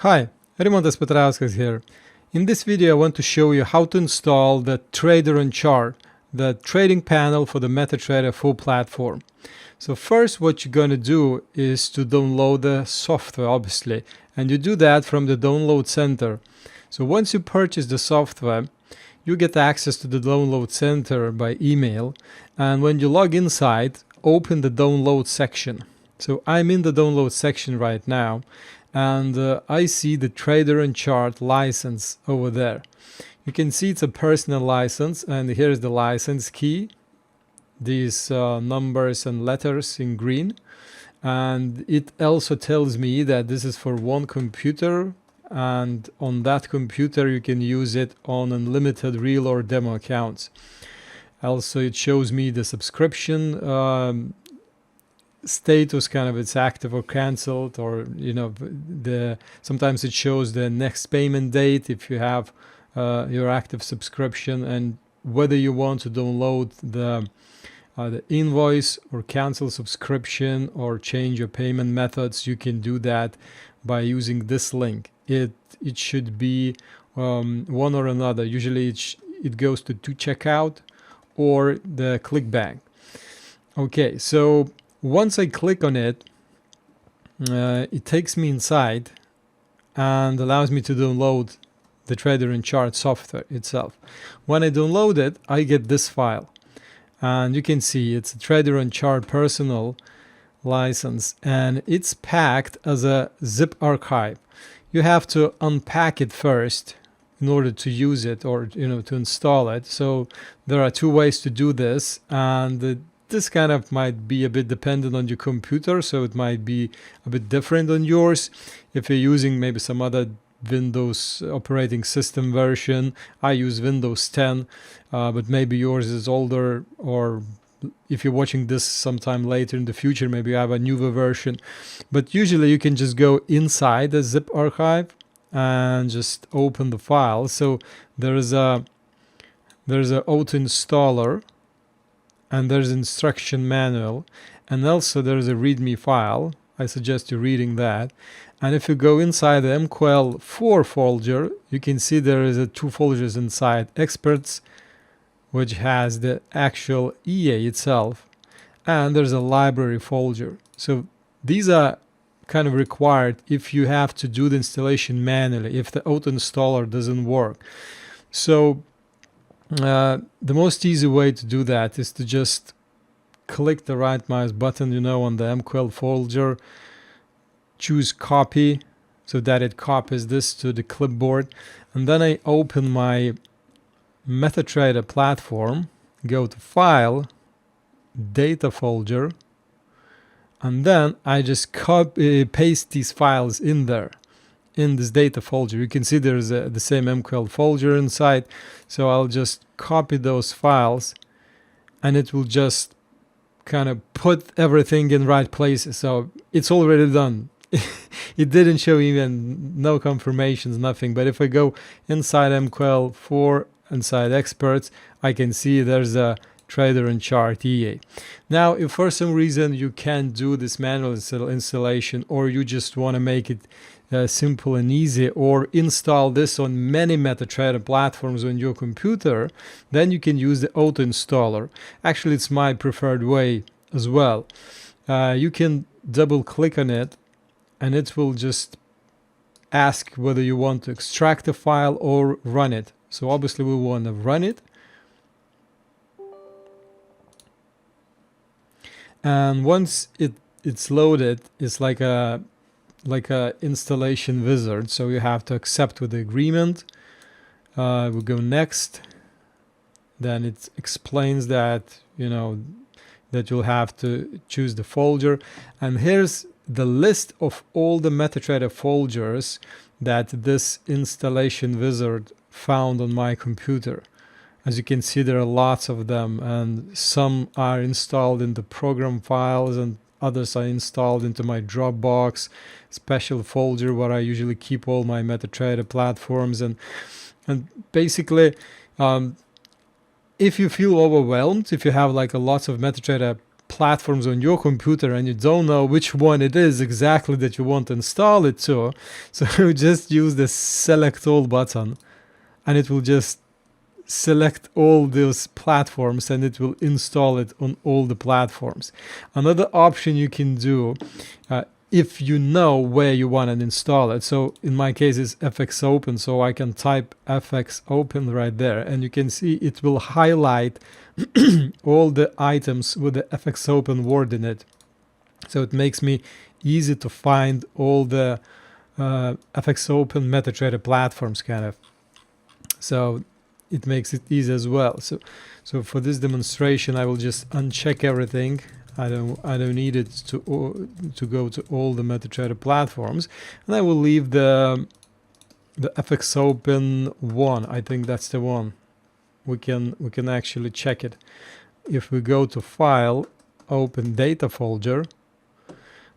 Hi, Rimantas Petrauskas here. In this video I want to show you how to install the Trader on Chart, the trading panel for the MetaTrader full platform. So first what you're going to do is to download the software, obviously, and you do that from the download center. So once you purchase the software, you get access to the download center by email, and when you log inside, open the download section. So I'm in the download section right now, and I see the Trader on Chart license over there. You can see it's a personal license, and here's the license key, these numbers and letters in green, and it also tells me that this is for one computer, and on that computer you can use it on unlimited real or demo accounts. Also it shows me the subscription status, kind of it's active or cancelled, or sometimes it shows the next payment date if you have your active subscription, and whether you want to download the invoice or cancel subscription or change your payment methods, you can do that by using this link. It should be one or another. Usually it goes to checkout or the clickbank. Okay, so once I click on it, it takes me inside and allows me to download the Trader on Chart software itself. When I download it, I get this file, and you can see it's a Trader on Chart personal license, and it's packed as a zip archive. You have to unpack it first in order to use it, or to install it. So there are two ways to do this, and this kind of might be a bit dependent on your computer, so it might be a bit different on yours. If you're using maybe some other Windows operating system version, I use Windows 10, but maybe yours is older, or if you're watching this sometime later in the future, maybe you have a newer version. But usually you can just go inside the zip archive and just open the file. So there's a auto installer, and there's instruction manual, and also there's a readme file. I suggest you reading that. And if you go inside the MT4 folder, you can see there is two folders inside: experts, which has the actual EA itself, and there's a library folder. So these are kind of required if you have to do the installation manually, if the auto installer doesn't work. So the most easy way to do that is to just click the right mouse button, on the MQL folder, choose copy so that it copies this to the clipboard, and then I open my MetaTrader platform, go to File, Data folder, and then I just paste these files in there, in this data folder. You can see there's the same MQL folder inside, so I'll just copy those files, and it will just kind of put everything in right places. So it's already done. It didn't show even no confirmations, nothing. But if I go inside MQL4, inside experts, I can see there's a Trader on Chart EA. Now, if for some reason you can't do this manual installation, or you just want to make it simple and easy, or install this on many MetaTrader platforms on your computer, then you can use the auto installer. Actually, it's my preferred way as well. You can double click on it, and it will just ask whether you want to extract a file or run it. So obviously we want to run it. And once it's loaded, it's like a installation wizard. So you have to accept with the agreement. We go next. Then it explains that that you'll have to choose the folder. And here's the list of all the MetaTrader folders that this installation wizard found on my computer. As you can see, there are lots of them, and some are installed in the program files, and others are installed into my Dropbox special folder where I usually keep all my MetaTrader platforms. And basically, if you feel overwhelmed, if you have like lots of MetaTrader platforms on your computer and you don't know which one it is exactly that you want to install it to, so you just use the select all button and it will just select all those platforms and it will install it on all the platforms. Another option you can do, if you know where you want to install it, so in my case it's FX Open, so I can type FX Open right there and you can see it will highlight all the items with the FX Open word in it. So it makes me easy to find all the FX Open MetaTrader platforms kind of. So it makes it easy as well. So for this demonstration, I will just uncheck everything. I don't need it to go to all the MetaTrader platforms, and I will leave the FX Open one. I think that's the one. We can actually check it. If we go to File, Open Data folder,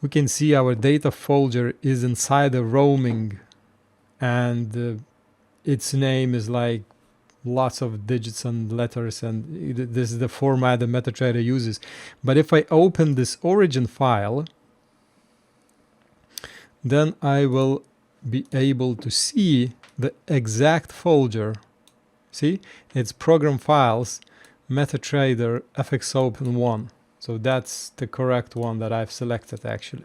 we can see our data folder is inside the roaming, and its name is like lots of digits and letters, and this is the format that MetaTrader uses. But if I open this origin file, then I will be able to see the exact folder. See, it's program files, MetaTrader FX Open 1. So that's the correct one that I've selected actually.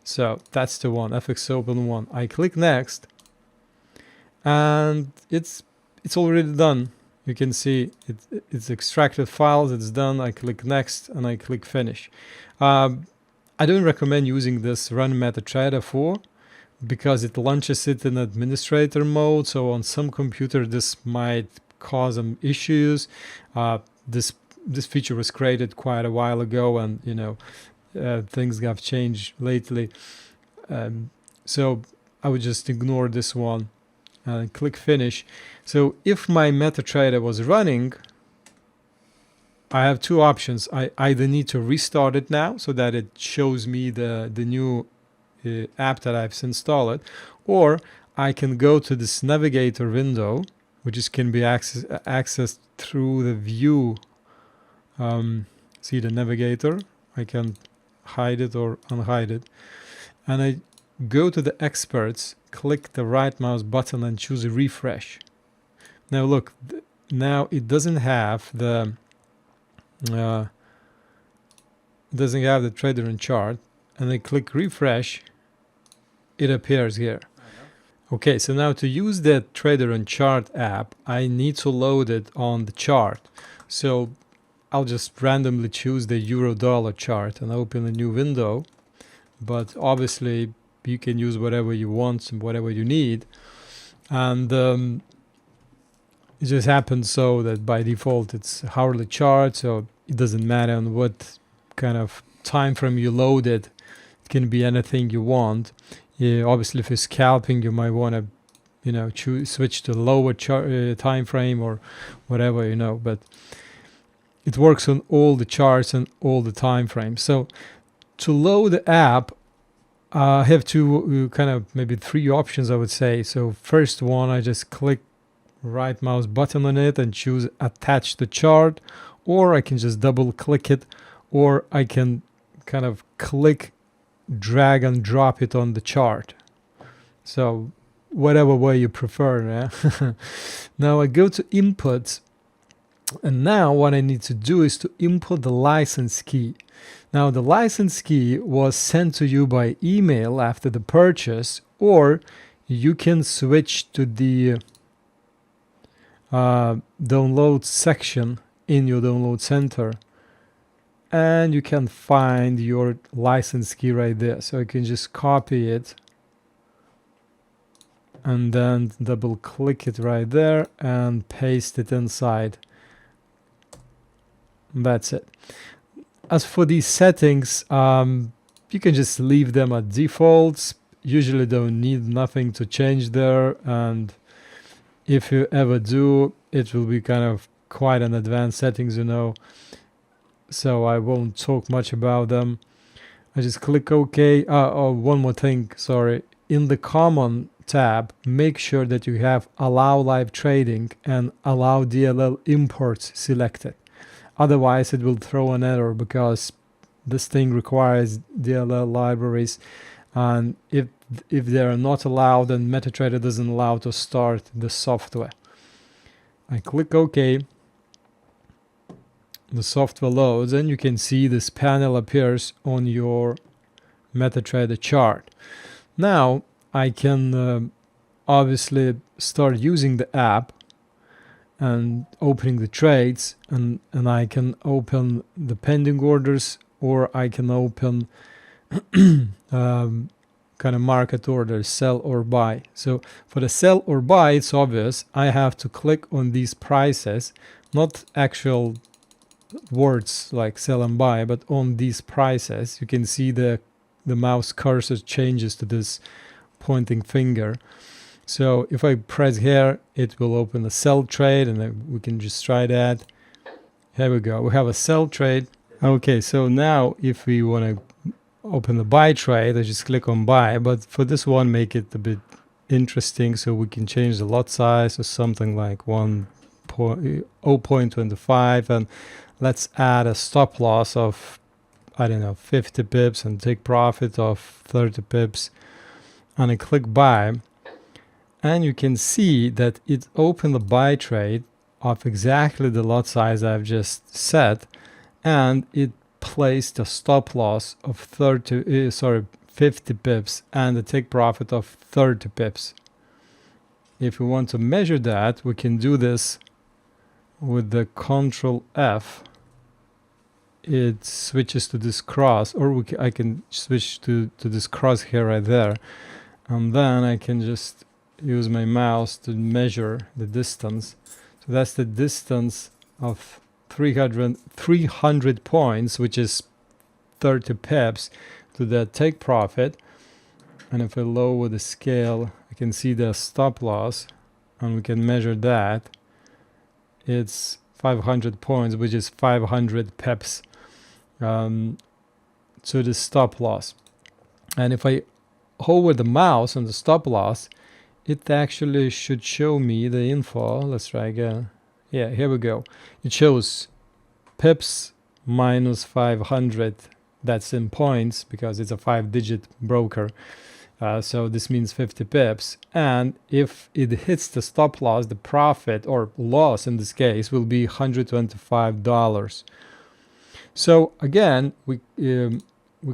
So that's the one, FX Open 1. I click next and it's already done. You can see it's extracted files, it's done. I click next and I click finish. I don't recommend using this run MetaTrader 4 because it launches it in administrator mode. So on some computer this might cause some issues. This feature was created quite a while ago, and you know things have changed lately. So I would just ignore this one and click finish. So if my MetaTrader was running, I have two options. I either need to restart it now so that it shows me the new app that I've installed, or I can go to this navigator window, which can be accessed through the view. See the navigator, I can hide it or unhide it, and I go to the experts, click the right mouse button and choose refresh. Now look, now it doesn't have the trader and chart, and I click refresh, it appears here. Okay, so now to use that trader and chart app, I need to load it on the chart. So I'll just randomly choose the euro-dollar chart and open a new window, but obviously you can use whatever you want and whatever you need. And it just happens so that by default it's hourly chart, so it doesn't matter on what kind of time frame you load it. It can be anything you want. Yeah, obviously if you're scalping, you might want to, you know, switch to lower time frame or whatever, you know, but it works on all the charts and all the time frames. So to load the app, I have two kind of maybe three options, I would say. So first one, I just click right mouse button on it and choose attach the chart, or I can just double click it, or I can kind of click, drag and drop it on the chart. So whatever way you prefer. Yeah? Now I go to inputs, and now what I need to do is to input the license key. Now the license key was sent to you by email after the purchase, or you can switch to the download section in your download center, and you can find your license key right there. So you can just copy it and then double click it right there and paste it inside. That's it. As for these settings, you can just leave them at defaults. Usually don't need nothing to change there, and if you ever do, it will be kind of quite an advanced settings, you know, so I won't talk much about them. I just click OK. Oh, one more thing, sorry. In the common tab, make sure that you have allow live trading and allow DLL imports selected. Otherwise it will throw an error because this thing requires DLL libraries, and if they are not allowed, then MetaTrader doesn't allow to start the software. I click OK. The software loads, and you can see this panel appears on your MetaTrader chart. Now I can obviously start using the app and opening the trades, and I can open the pending orders, or I can open kind of market orders, sell or buy. So for the sell or buy, it's obvious. I have to click on these prices, not actual words like sell and buy, but on these prices. You can see the mouse cursor changes to this pointing finger. So if I press here, it will open a sell trade, and then we can just try that. Here we go. We have a sell trade. Okay, so now if we want to open the buy trade, I just click on buy. But for this one, make it a bit interesting, so we can change the lot size to something like 0.25, and let's add a stop loss of, I don't know, 50 pips and take profit of 30 pips. And I click buy. And you can see that it opened the buy trade of exactly the lot size I've just set, and it placed a stop loss of 50 pips and a take profit of 30 pips. If we want to measure that, we can do this with the Control F. It switches to this cross, or I can switch to this cross here right there, and then I can just use my mouse to measure the distance. So that's the distance of 300 points, which is 30 pips, to the take profit. And if I lower the scale, I can see the stop loss, and we can measure that. It's 500 points, which is 500 pips to the stop loss. And if I hover the mouse on the stop loss, it actually should show me the info. Let's try again. Yeah, here we go. It shows pips minus 500. That's in points because it's a 5-digit broker. So this means 50 pips. And if it hits the stop loss, the profit or loss in this case will be $125. So again, we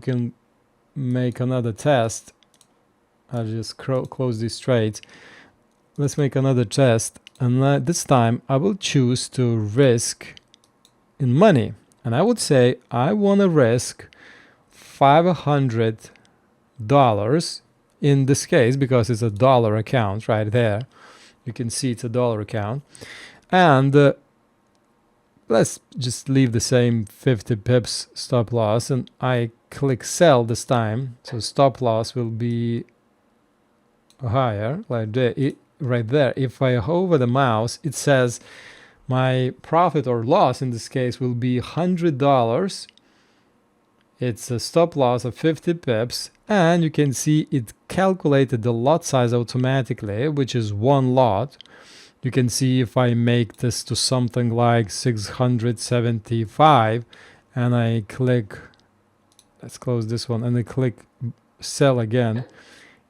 can make another test. I'll just close these trades. Let's make another test, and this time I will choose to risk in money, and I would say I want to risk $500 in this case, because it's a dollar account right there. You can see it's a dollar account, and let's just leave the same 50 pips stop loss, and I click sell this time, so stop loss will be higher, like right there. If I hover the mouse, it says my profit or loss in this case will be $100. It's a stop loss of 50 pips, and you can see it calculated the lot size automatically, which is one lot. You can see if I make this to something like 675, and I click, let's close this one, and I click sell again,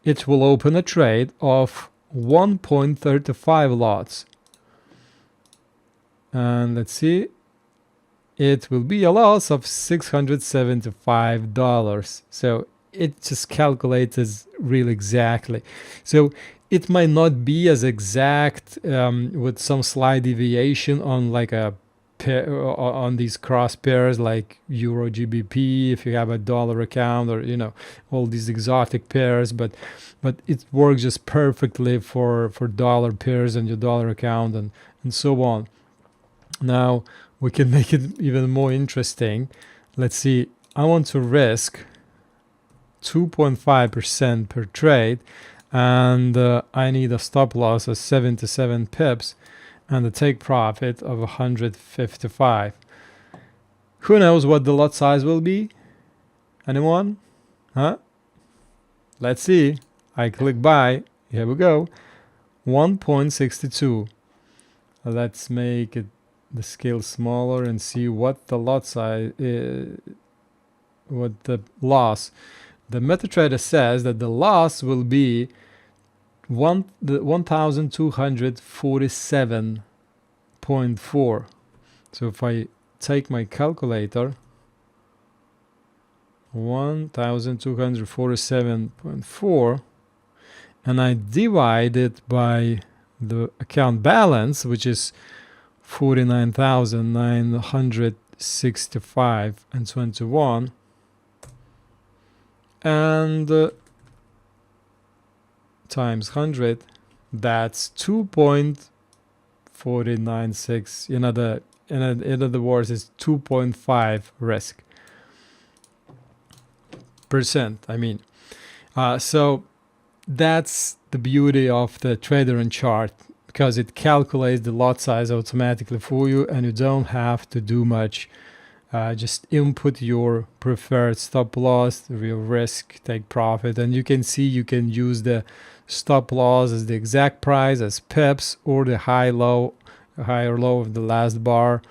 it will open a trade of 1.35 lots. And let's see, it will be a loss of $675. So it just calculates really exactly. So it might not be as exact with some slight deviation on like a pair, on these cross pairs like Euro GBP, if you have a dollar account, or all these exotic pairs, but it works just perfectly for dollar pairs and your dollar account and so on. Now we can make it even more interesting. Let's see, I want to risk 2.5% per trade, and I need a stop loss of 77 pips and a take profit of 155. Who knows what the lot size will be? Anyone? Huh? Let's see. I click buy. Here we go. 1.62. Let's make it the scale smaller and see what the lot size is. the loss. The MetaTrader says that the loss will be 1247.4. So if I take my calculator, 1247.4, and I divide it by the account balance, which is 49,965.21, and times 100, that's 2.496. In other words, it's 2.5 risk percent. I mean, so that's the beauty of the trader on chart, because it calculates the lot size automatically for you, and you don't have to do much. Just input your preferred stop loss, your risk, take profit, and you can see you can use the stop loss as the exact price, as pips, or the high or low of the last bar.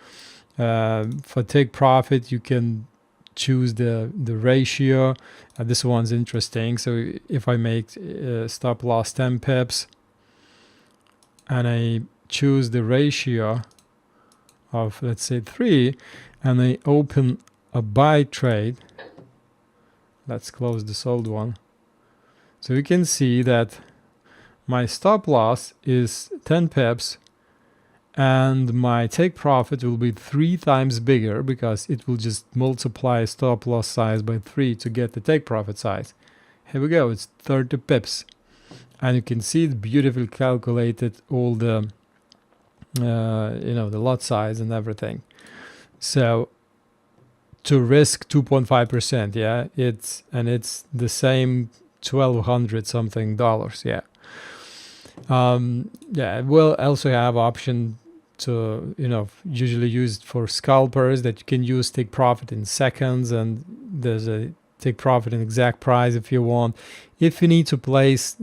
For take profit, you can choose the ratio. This one's interesting. So if I make stop loss 10 pips and I choose the ratio of, let's say, 3, and I open a buy trade, let's close this old one. So you can see that my stop loss is 10 pips, and my take profit will be 3 times bigger, because it will just multiply stop loss size by 3 to get the take profit size. Here we go, it's 30 pips. And you can see it beautifully calculated, all the the lot size and everything. So to risk 2.5%, yeah, it's the same $1,200 something dollars, yeah. Yeah, we'll also have option to, usually used for scalpers, that you can use take profit in seconds, and there's a take profit in exact price if you want. If you need to place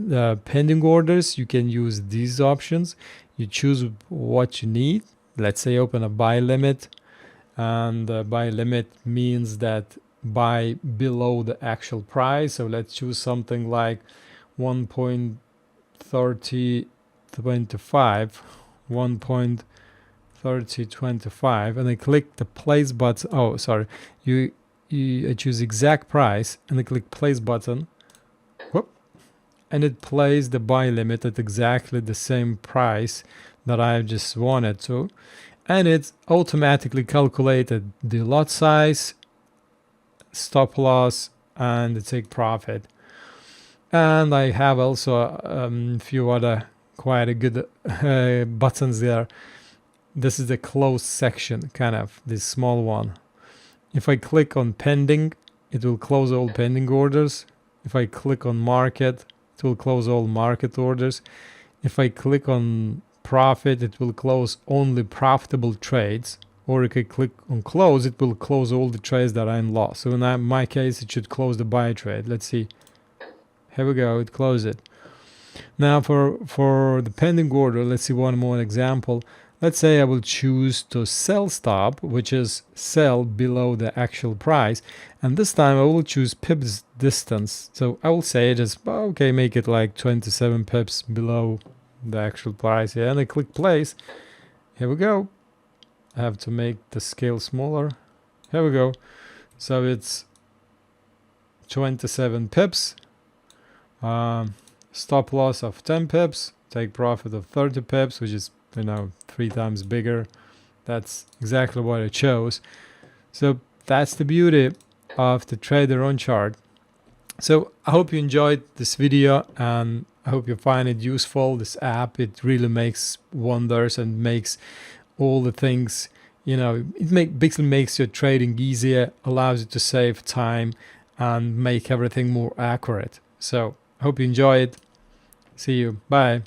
pending orders, you can use these options. You choose what you need. Let's say open a buy limit, and buy limit means that buy below the actual price. So let's choose something like 1.3025, and I click the place button. Oh, sorry, I choose exact price, and I click place button. Whoop, and it plays the buy limit at exactly the same price that I just wanted to, and it's automatically calculated the lot size, stop loss, and the take profit. And I have also a few other quite a good buttons there. This is the closed section, kind of this small one. If I click on pending, it will close all pending orders. If I click on market, it will close all market orders. If I click on profit, it will close only profitable trades. Or if I click on close, it will close all the trades that are in loss. So in my case, it should close the buy trade. Let's see. Here we go, it closed it. Now for the pending order, let's see one more example. Let's say I will choose to sell stop, which is sell below the actual price. And this time I will choose pips distance. So I will say just, okay, make it like 27 pips below the actual price. Yeah, and I click place. Here we go. I have to make the scale smaller. Here we go. So it's 27 pips. Stop loss of 10 pips. Take profit of 30 pips, which is 3 times bigger. That's exactly what I chose. So that's the beauty of the trader on chart. So I hope you enjoyed this video, and I hope you find it useful. This app, it really makes wonders and makes all the things, it basically makes your trading easier, allows you to save time and make everything more accurate. So I hope you enjoy it. See you. Bye.